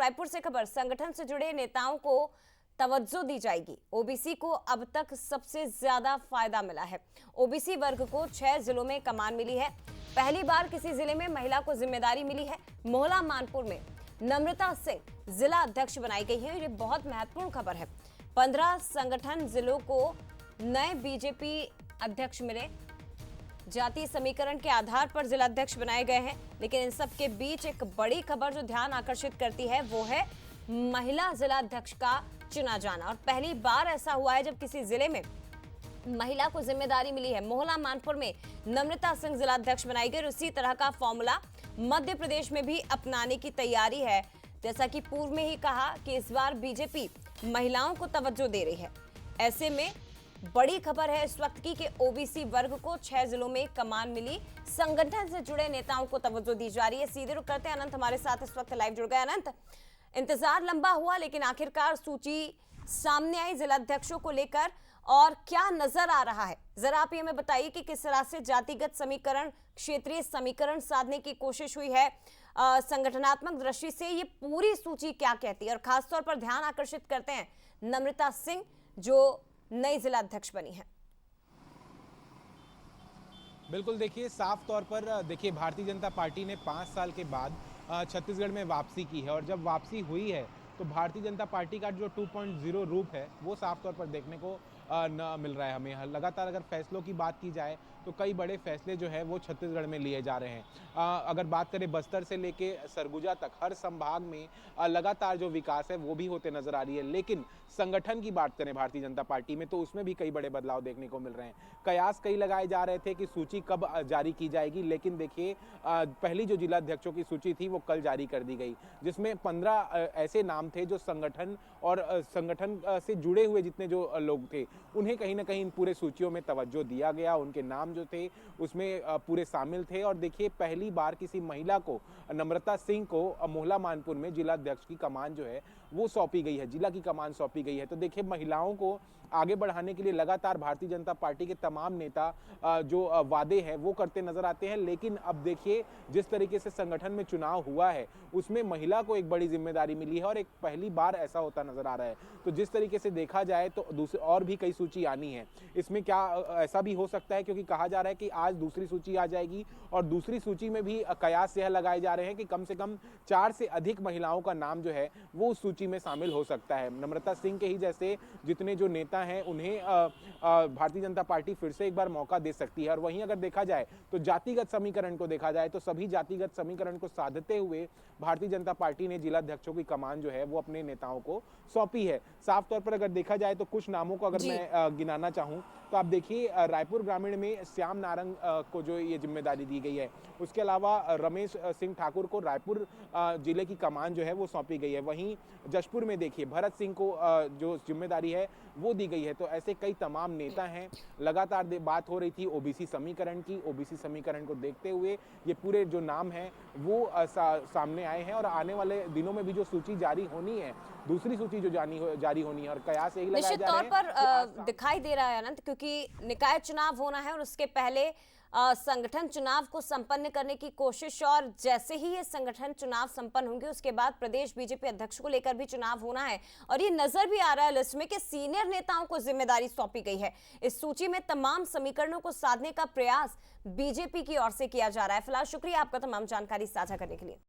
रायपुर से खबर, संगठन से जुड़े नेताओं को तवज्जो दी जाएगी। ओबीसी को अब तक सबसे ज्यादा फायदा मिला है। ओबीसी वर्ग को 6 जिलों में कमान मिली है। पहली बार किसी जिले में महिला को जिम्मेदारी मिली है। मोहला मानपुर में नम्रता सिंह जिला अध्यक्ष बनाई गई है। ये बहुत महत्वपूर्ण खबर है। 15 संगठन जिलों को नए बीजेपी अध्यक्ष मिले। जाति समीकरण के आधार पर जिला अध्यक्ष बनाए गए हैं, लेकिन इन सब के बीच एक बड़ी खबर जो ध्यान आकर्षित करती है वो है महिला जिला अध्यक्ष का चुना जाना। और पहली बार ऐसा हुआ है जब किसी जिले में महिला को जिम्मेदारी मिली है। मोहला मानपुर में नम्रता सिंह जिला अध्यक्ष बनाई गई। उसी तरह का फॉर्मूला मध्य प्रदेश में भी अपनाने की तैयारी है। जैसा कि पूर्व में ही कहा कि इस बार बीजेपी महिलाओं को तवज्जो दे रही है। ऐसे में बड़ी खबर है इस वक्त की कि ओबीसी वर्ग को 6 जिलों में कमान मिली। संगठन से जुड़े नेताओं को तवज्जो दी जा रही है। सीधे रुक करते हैं, अनंत हमारे साथ इस वक्त लाइव जुड़ गए। अनंत, इंतजार लंबा हुआ लेकिन आखिरकार सूची सामने आई जिला अध्यक्षों को लेकर, और क्या नजर आ रहा है जरा आप ये हमें बताइए कि किस तरह से जातिगत समीकरण, क्षेत्रीय समीकरण साधने की कोशिश हुई है। संगठनात्मक दृष्टि से ये पूरी सूची क्या कहती है, और खासतौर पर ध्यान आकर्षित करते हैं नम्रता सिंह जो नई जिला अध्यक्ष बनी है। बिल्कुल, देखिए साफ तौर पर देखिए भारतीय जनता पार्टी ने 5 साल के बाद छत्तीसगढ़ में वापसी की है, और जब वापसी हुई है तो भारतीय जनता पार्टी का जो 2.0 रूप है वो साफ तौर पर देखने को न मिल रहा है हमें। लगातार अगर फैसलों की बात की जाए तो कई बड़े फैसले जो है वो छत्तीसगढ़ में लिए जा रहे हैं। अगर बात करें बस्तर से लेके सरगुजा तक हर संभाग में लगातार जो विकास है वो भी होते नजर आ रही है। लेकिन संगठन की बात करें भारतीय जनता पार्टी में तो उसमें भी कई बड़े बदलाव देखने को मिल रहे हैं। कयास कई लगाए जा रहे थे कि सूची कब जारी की जाएगी, लेकिन देखिए पहली जो जिला अध्यक्षों की सूची थी वो कल जारी कर दी गई, जिसमें 15 ऐसे नाम थे जो संगठन और संगठन से जुड़े हुए जितने जो लोग थे उन्हें कहीं ना कहीं इन पूरे सूचियों में तवज्जो दिया गया। उनके नाम जो थे उसमें पूरे शामिल थे। और देखिए पहली बार किसी महिला को, नम्रता सिंह को मोहला मानपुर में जिला अध्यक्ष की कमान जो है वो सौंपी गई है, जिला की कमान सौंपी गई है। तो देखिए महिलाओं को आगे बढ़ाने के लिए लगातार भारतीय जनता पार्टी के तमाम नेता जो वादे हैं वो करते नजर आते हैं। लेकिन अब देखिए जिस तरीके से संगठन में चुनाव हुआ है उसमें महिला को एक बड़ी जिम्मेदारी मिली है, और एक पहली बार ऐसा होता नजर आ रहा है। तो जिस तरीके से देखा जाए तो दूसरी और भी कई सूची आनी है। इसमें क्या ऐसा भी हो सकता है, क्योंकि कहा जा रहा है कि आज दूसरी सूची आ जाएगी, और दूसरी सूची में भी कयास यह लगाए जा रहे हैं कि कम से कम 4 से अधिक महिलाओं का नाम जो है वो उस सूची में शामिल हो सकता है। नम्रता सिंह के ही जैसे जितने जो नेता हैं उन्हें भारतीय जनता पार्टी फिर से एक बार मौका दे सकती है। और वहीं अगर देखा जाए तो जातिगत समीकरण को देखा जाए तो सभी जातिगत समीकरण को साधते हुए भारतीय जनता पार्टी ने जिला अध्यक्षों की कमान जो है वो अपने नेताओं को सौंपी है। साफ तौर पर अगर देखा जाए तो कुछ नामों को अगर मैं गिनाना चाहूं तो आप देखिए रायपुर ग्रामीण में श्याम नारंग को जो ये जिम्मेदारी दी गई है, उसके अलावा रमेश सिंह ठाकुर को रायपुर जिले की कमान जो है वो सौंपी गई है। वहीं जशपुर में देखिए भरत सिंह को जो जिम्मेदारी है वो दी गई है। तो ऐसे कई तमाम नेता हैं। लगातार बात हो रही थी ओबीसी समीकरण की। ओबीसी समीकरण को देखते हुए ये पूरे जो नाम हैं वो सामने आए हैं, और आने वाले दिनों में भी जो सूची जारी होनी है, दूसरी सूची जो जारी होनी है, और कयास यही लगाया जा रहा है। निश्चित तौर पर दिखाई दे रहा है अनंत, क्योंकि निकाय चुनाव होना है और उसके पहले संगठन चुनाव को संपन्न करने की कोशिश, और जैसे ही ये संगठन चुनाव संपन्न होंगे उसके बाद प्रदेश बीजेपी अध्यक्ष को लेकर भी चुनाव होना है। और ये नजर भी आ रहा है लिस्ट में कि सीनियर नेताओं को जिम्मेदारी सौंपी गई है। इस सूची में तमाम समीकरणों को साधने का प्रयास बीजेपी की ओर से किया जा रहा है। फिलहाल शुक्रिया आपका तमाम जानकारी साझा करने के लिए।